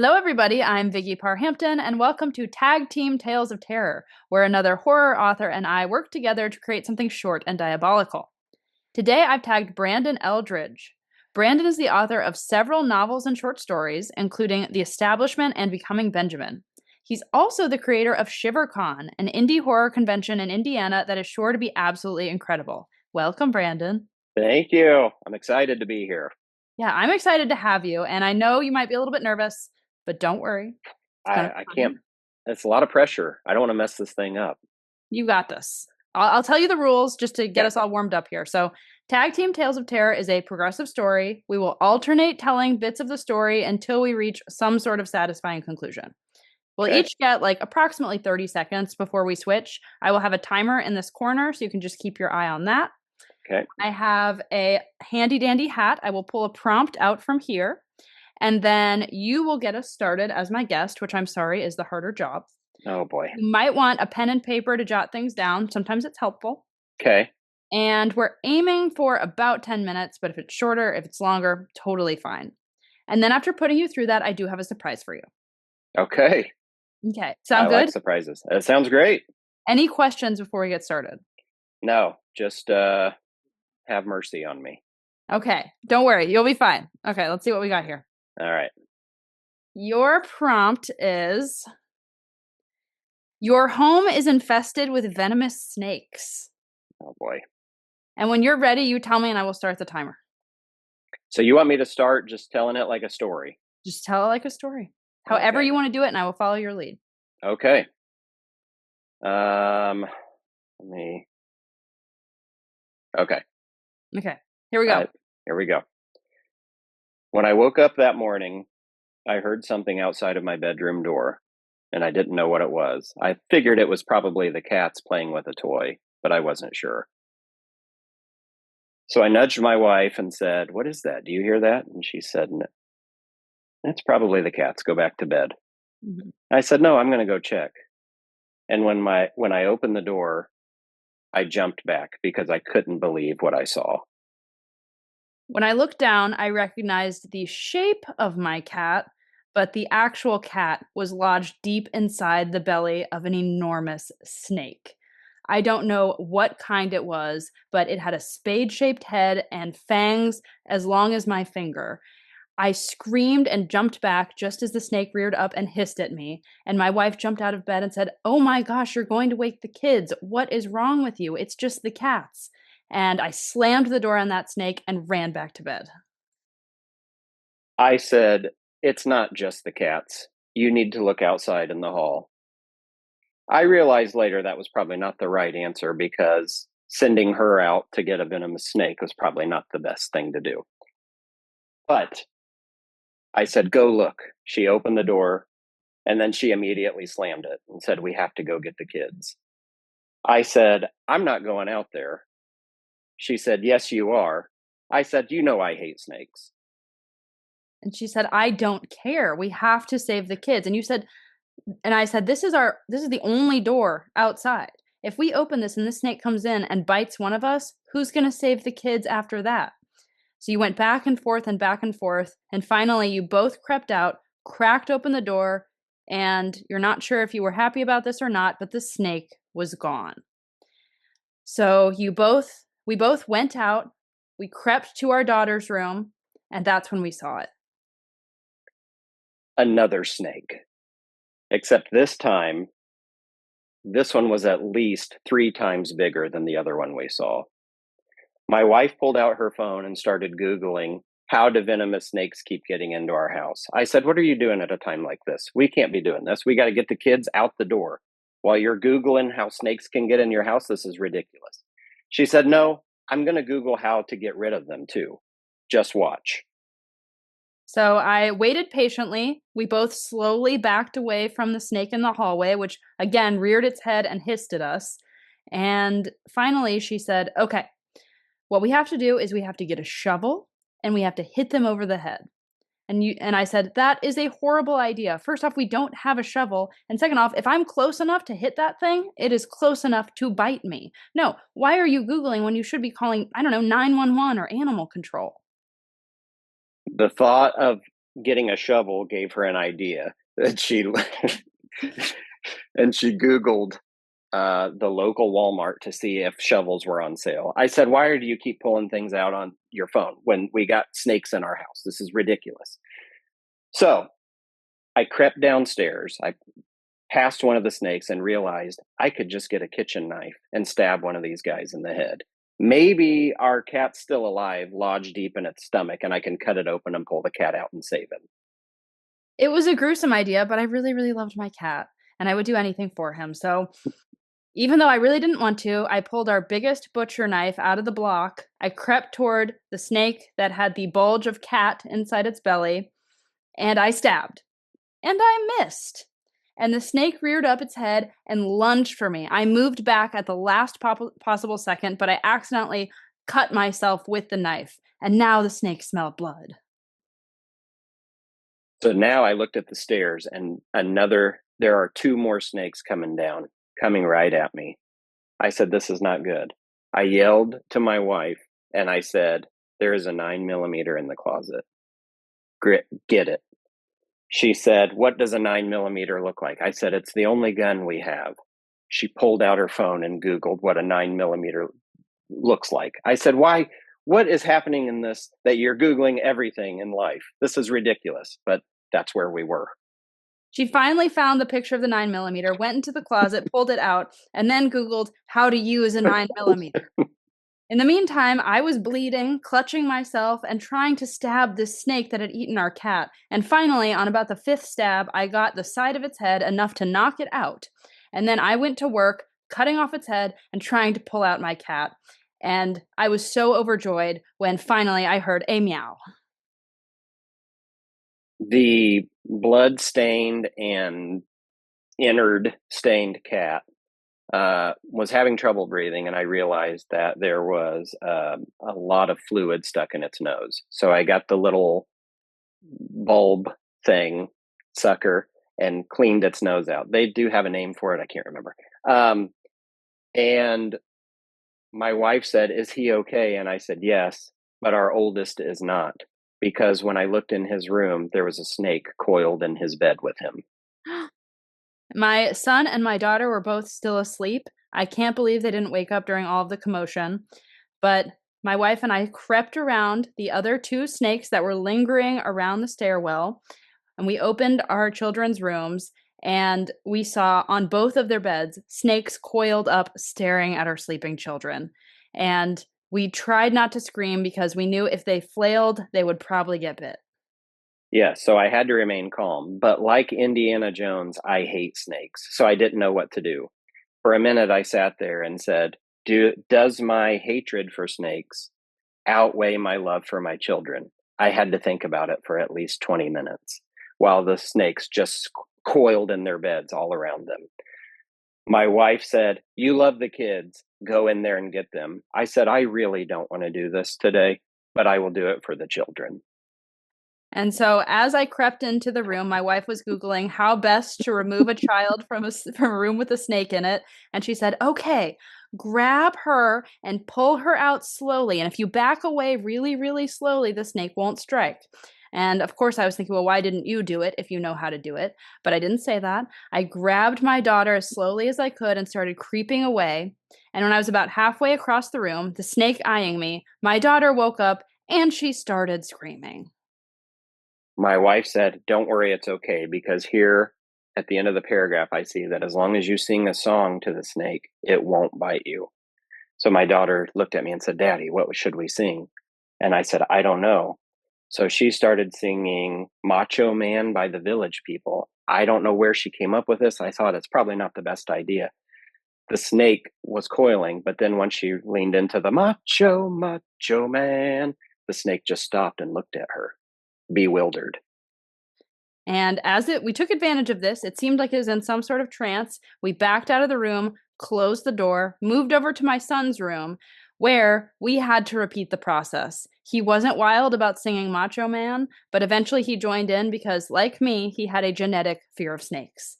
Hello, everybody. I'm Viggy Parhampton, and welcome to Tag Team Tales of Terror, where another horror author and I work together to create something short and diabolical. Today, I've tagged Brandon Eldridge. Brandon is the author of several novels and short stories, including The Establishment and Becoming Benjamin. He's also the creator of ShiverCon, an indie horror convention in Indiana that is sure to be absolutely incredible. Welcome, Brandon. Thank you. I'm excited to be here. Yeah, I'm excited to have you, and I know you might be a little bit nervous, but don't worry. I can't. It's a lot of pressure. I don't want to mess this thing up. You got this. I'll tell you the rules just to get us all warmed up here. So, Tag Team Tales of Terror is a progressive story. We will alternate telling bits of the story until we reach some sort of satisfying conclusion. We'll each get like approximately 30 seconds before we switch. I will have a timer in this corner, so you can just keep your eye on that. Okay. I have a handy dandy hat. I will pull a prompt out from here. And then you will get us started as my guest, which I'm sorry is the harder job. Oh, boy. You might want a pen and paper to jot things down. Sometimes it's helpful. Okay. And we're aiming for about 10 minutes, but if it's shorter, if it's longer, totally fine. And then after putting you through that, I do have a surprise for you. Okay. Okay. Sound good? I like surprises. It sounds great. Any questions before we get started? No, just have mercy on me. Okay. Don't worry. You'll be fine. Okay. Let's see what we got here. All right. Your prompt is, your home is infested with venomous snakes. Oh, boy. And when you're ready, you tell me and I will start the timer. So you want me to start just telling it like a story? Just tell it like a story. However you want to do it, and I will follow your lead. Okay. Okay. Okay. Here we go. Here we go. When I woke up that morning, I heard something outside of my bedroom door, and I didn't know what it was. I figured it was probably the cats playing with a toy, but I wasn't sure. So I nudged my wife and said, "What is that? Do you hear that?" And she said, "It's probably the cats. Go back to bed." Mm-hmm. I said, "No, I'm going to go check." And when I opened the door, I jumped back because I couldn't believe what I saw. When I looked down, I recognized the shape of my cat, but the actual cat was lodged deep inside the belly of an enormous snake. I don't know what kind it was, but it had a spade-shaped head and fangs as long as my finger. I screamed and jumped back just as the snake reared up and hissed at me, and my wife jumped out of bed and said, "Oh my gosh, you're going to wake the kids. What is wrong with you? It's just the cats." And I slammed the door on that snake and ran back to bed. I said, "It's not just the cats. You need to look outside in the hall." I realized later that was probably not the right answer because sending her out to get a venomous snake was probably not the best thing to do. But I said, "Go look." She opened the door, and then she immediately slammed it and said, "We have to go get the kids." I said, "I'm not going out there." She said, "Yes, you are." I said, "You know I hate snakes." And she said, "I don't care. We have to save the kids." And you said, and I said, this is the only door outside. If we open this and the snake comes in and bites one of us, who's going to save the kids after that? So you went back and forth, and finally you both crept out, cracked open the door, and you're not sure if you were happy about this or not, but the snake was gone. So we both went out, we crept to our daughter's room, and that's when we saw it. Another snake. Except this time, this one was at least 3 times bigger than the other one we saw. My wife pulled out her phone and started Googling, how do venomous snakes keep getting into our house? I said, "What are you doing at a time like this? We can't be doing this. We got to get the kids out the door. While you're Googling how snakes can get in your house, this is ridiculous." She said, "No, I'm going to Google how to get rid of them too. Just watch." So I waited patiently. We both slowly backed away from the snake in the hallway, which again reared its head and hissed at us. And finally she said, "Okay, what we have to do is we have to get a shovel and we have to hit them over the head." And I said, "That is a horrible idea. First off, we don't have a shovel. And second off, if I'm close enough to hit that thing, it is close enough to bite me. No, why are you Googling when you should be calling, 911 or animal control?" The thought of getting a shovel gave her an idea that she and she Googled the local Walmart to see if shovels were on sale. I said, "Why do you keep pulling things out on your phone when we got snakes in our house? This is ridiculous." So I crept downstairs. I passed one of the snakes and realized I could just get a kitchen knife and stab one of these guys in the head. Maybe our cat's still alive, lodged deep in its stomach, and I can cut it open and pull the cat out and save it. It was a gruesome idea, but I really, really loved my cat, and I would do anything for him. So even though I really didn't want to, I pulled our biggest butcher knife out of the block. I crept toward the snake that had the bulge of cat inside its belly, and I stabbed. And I missed. And the snake reared up its head and lunged for me. I moved back at the last possible second, but I accidentally cut myself with the knife. And now the snake smelled blood. So now I looked at the stairs and there are two more snakes coming down, coming right at me. I said, "This is not good." I yelled to my wife and I said, "There is a 9mm in the closet. Get it." She said, "What does a 9mm look like?" I said, "It's the only gun we have." She pulled out her phone and Googled what a 9mm looks like. I said, "Why? What is happening in this that you're Googling everything in life? This is ridiculous." But that's where we were. She finally found the picture of the 9mm, went into the closet, pulled it out, and then Googled how to use a 9mm. In the meantime, I was bleeding, clutching myself, and trying to stab this snake that had eaten our cat. And finally, on about the fifth stab, I got the side of its head enough to knock it out. And then I went to work, cutting off its head and trying to pull out my cat. And I was so overjoyed when finally I heard a meow. The blood-stained and innard-stained cat was having trouble breathing, and I realized that there was a lot of fluid stuck in its nose. So I got the little bulb thing, sucker, and cleaned its nose out. They do have a name for it. I can't remember. And my wife said, "Is he okay?" And I said, "Yes, but our oldest is not." Because when I looked in his room, there was a snake coiled in his bed with him. My son and my daughter were both still asleep. I can't believe they didn't wake up during all of the commotion. But my wife and I crept around the other two snakes that were lingering around the stairwell, and we opened our children's rooms, and we saw on both of their beds snakes coiled up staring at our sleeping children. And we tried not to scream because we knew if they flailed, they would probably get bit. Yeah, so I had to remain calm. But like Indiana Jones, I hate snakes. So I didn't know what to do. For a minute, I sat there and said, does my hatred for snakes outweigh my love for my children? I had to think about it for at least 20 minutes while the snakes just coiled in their beds all around them. My wife said, "You love the kids. Go in there and get them." I said, "I really don't want to do this today, but I will do it for the children." And so, as I crept into the room, my wife was Googling how best to remove a child from a room with a snake in it. And she said, "Okay, grab her and pull her out slowly. And if you back away really, really slowly, the snake won't strike." And of course, I was thinking, well, why didn't you do it if you know how to do it? But I didn't say that. I grabbed my daughter as slowly as I could and started creeping away. And when I was about halfway across the room, the snake eyeing me, my daughter woke up and she started screaming. My wife said, "Don't worry, it's okay," because here at the end of the paragraph, I see that as long as you sing a song to the snake, it won't bite you. So my daughter looked at me and said, "Daddy, what should we sing?" And I said, "I don't know." So she started singing Macho Man by the Village People. I don't know where she came up with this. I thought it's probably not the best idea. The snake was coiling, but then when she leaned into the Macho, Macho Man, the snake just stopped and looked at her, bewildered. And we took advantage of this, it seemed like it was in some sort of trance. We backed out of the room, closed the door, moved over to my son's room, where we had to repeat the process. He wasn't wild about singing Macho Man, but eventually he joined in because, like me, he had a genetic fear of snakes.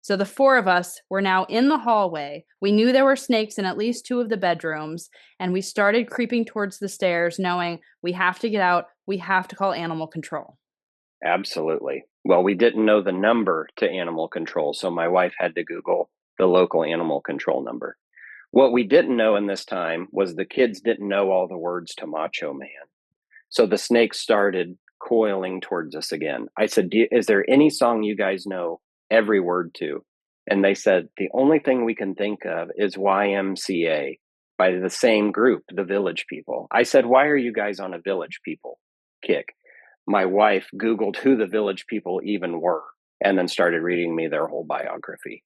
So the four of us were now in the hallway. We knew there were snakes in at least two of the bedrooms, and we started creeping towards the stairs, knowing we have to get out, we have to call animal control. Absolutely. Well, we didn't know the number to animal control, so my wife had to Google the local animal control number. What we didn't know in this time was the kids didn't know all the words to Macho Man. So the snake started coiling towards us again. I said, is there any song you guys know every word to? And they said, the only thing we can think of is YMCA by the same group, the Village People. I said, why are you guys on a Village People kick? My wife Googled who the Village People even were and then started reading me their whole biography.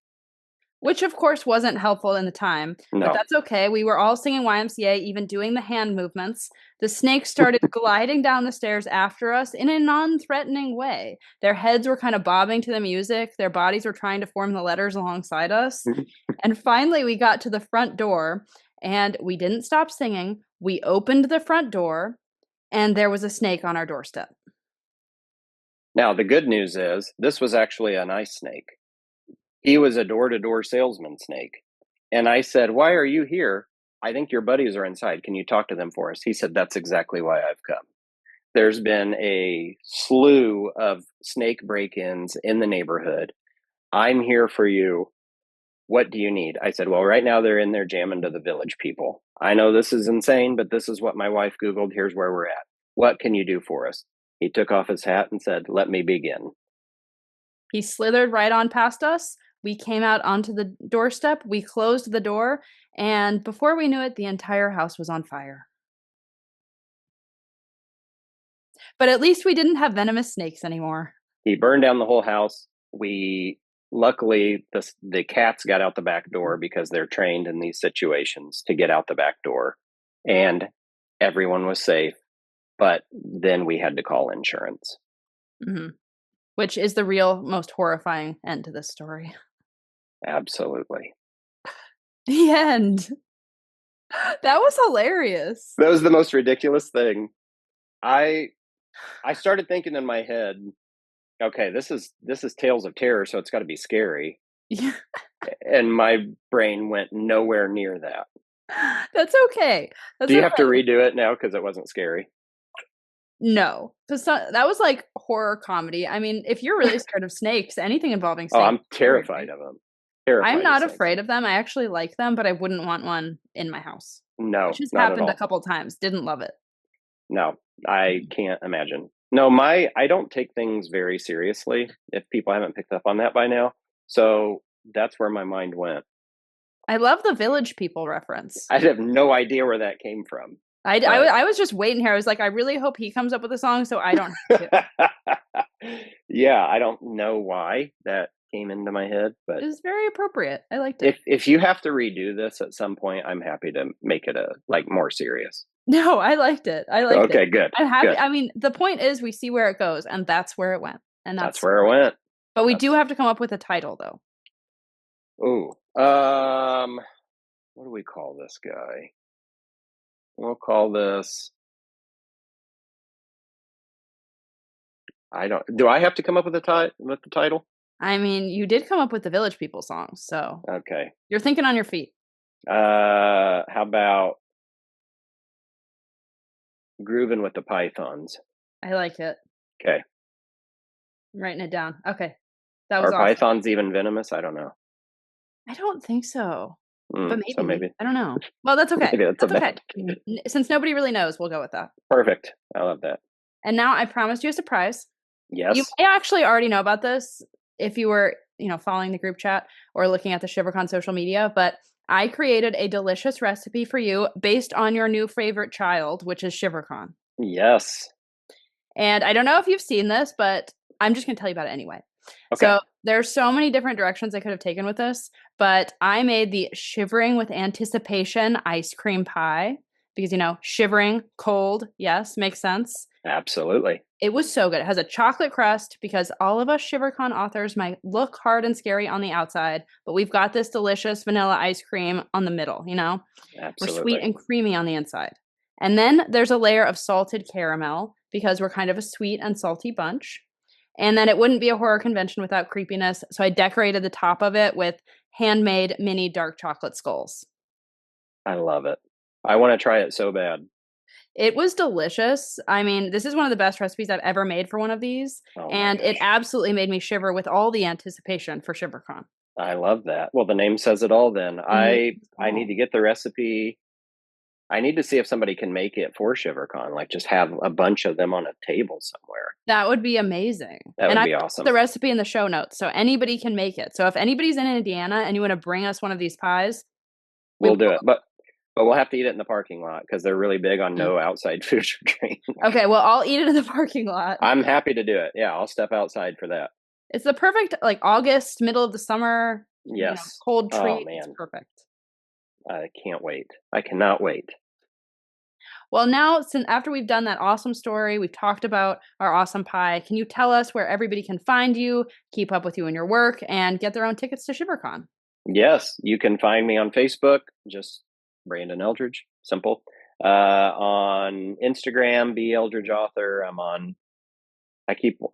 Which, of course, wasn't helpful in the time, but No. that's okay. We were all singing YMCA, even doing the hand movements. The snakes started gliding down the stairs after us in a non threatening way. Their heads were kind of bobbing to the music, their bodies were trying to form the letters alongside us. And finally, we got to the front door, and we didn't stop singing. We opened the front door, and there was a snake on our doorstep. Now, the good news is this was actually a nice snake. He was a door-to-door salesman snake. And I said, why are you here? I think your buddies are inside. Can you talk to them for us? He said, that's exactly why I've come. There's been a slew of snake break-ins in the neighborhood. I'm here for you. What do you need? I said, well, right now they're in there jamming to the Village People. I know this is insane, but this is what my wife Googled. Here's where we're at. What can you do for us? He took off his hat and said, let me begin. He slithered right on past us. We came out onto the doorstep, we closed the door, and before we knew it, the entire house was on fire. But at least we didn't have venomous snakes anymore. He burned down the whole house. Luckily, the cats got out the back door because they're trained in these situations to get out the back door, and everyone was safe. But then we had to call insurance. Mm-hmm. Which is the real, most horrifying end to this story. Absolutely. The end. That was hilarious. That was the most ridiculous thing. I started thinking in my head, okay, this is Tales of Terror, so it's got to be scary. Yeah. And my brain went nowhere near that. That's okay. Do you have to redo it now because it wasn't scary? No, because that was like horror comedy. I mean, if you're really scared of snakes, anything involving snakes. Oh, I'm terrified of them. I'm not afraid of them. I actually like them, but I wouldn't want one in my house. No, which has happened a couple times. Didn't love it. No, I can't imagine. No, I don't take things very seriously, if people haven't picked up on that by now. So that's where my mind went. I love the Village People reference. I have no idea where that came from. I was just waiting here. I was like, I really hope he comes up with a song so I don't have to. Yeah, I don't know why that came into my head, but it was very appropriate. I liked it. If you have to redo this at some point, I'm happy to make it more serious. No, I liked it. I liked it. Okay, good. I'm happy. Good. I mean, the point is we see where it goes, and that's where it went. And that's where it went. But we do have to come up with a title, though. Ooh. What do we call this guy? We'll call this. Do I have to come up with the title? I mean, you did come up with the Village People songs, so. Okay. You're thinking on your feet. How about Grooving with the Pythons? I like it. Okay. I'm writing it down. Okay. That was Are awesome. pythons even venomous? I don't know. I don't think so. But maybe. So maybe. I don't know. Well, that's okay. Maybe that's okay. Since nobody really knows, we'll go with that. Perfect. I love that. And now I promised you a surprise. Yes. You may actually already know about this if you were, following the group chat or looking at the ShiverCon social media, but I created a delicious recipe for you based on your new favorite child, which is ShiverCon. Yes. And I don't know if you've seen this, but I'm just going to tell you about it anyway. Okay. So there's so many different directions I could have taken with this, but I made the Shivering with Anticipation ice cream pie because, shivering, cold, yes, makes sense. Absolutely. It was so good. It has a chocolate crust because all of us ShiverCon authors might look hard and scary on the outside, but we've got this delicious vanilla ice cream on the middle, Absolutely. We're sweet and creamy on the inside. And then there's a layer of salted caramel because we're kind of a sweet and salty bunch. And then it wouldn't be a horror convention without creepiness, so I decorated the top of it with handmade mini dark chocolate skulls. I love it. I want to try it so bad. It was delicious. I mean, this is one of the best recipes I've ever made for one of these, Oh my and it gosh. absolutely made me shiver with all the anticipation for ShiverCon. I love that. Well, the name says it all then. The name is I need all. to get the recipe. I need to see if somebody can make it for ShiverCon, like just have a bunch of them on a table somewhere. That would be amazing. That And would I be put awesome. the recipe in the show notes, so anybody can make it. So if anybody's in Indiana and you want to bring us one of these pies, we We'll would do love it. But we'll have to eat it in the parking lot because they're really big on it. no outside food or drink. Okay, well, I'll eat it in the parking lot. I'm happy to do it. Yeah, I'll step outside for that. It's the perfect, like, August, middle of the summer, Yes. cold Oh treat. It's man, perfect. I can't wait. I cannot wait. Well, now, since after we've done that awesome story, we've talked about our awesome pie, can you tell us where everybody can find you, keep up with you in your work, and get their own tickets to ShiverCon? Yes, you can find me on Facebook, just Brandon Eldridge, simple. On Instagram, B Eldridge Author.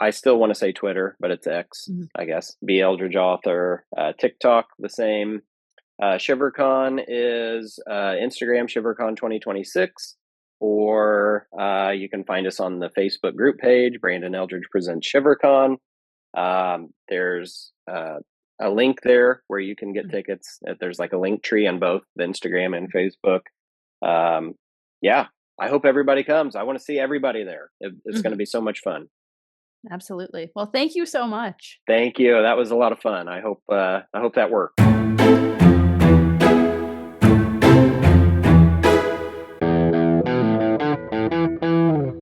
I still want to say Twitter, but it's X, Mhm. I guess. B Eldridge Author. TikTok, the same. ShiverCon is Instagram, ShiverCon 2026. Or you can find us on the Facebook group page, Brandon Eldridge Presents ShiverCon. There's a link there where you can get tickets. There's like a link tree on both the Instagram and Facebook. Yeah, I hope everybody comes. I want to see everybody there. It's going Mhm. to be so much fun. Absolutely. Well, thank you so much. Thank you. That was a lot of fun. I hope that worked.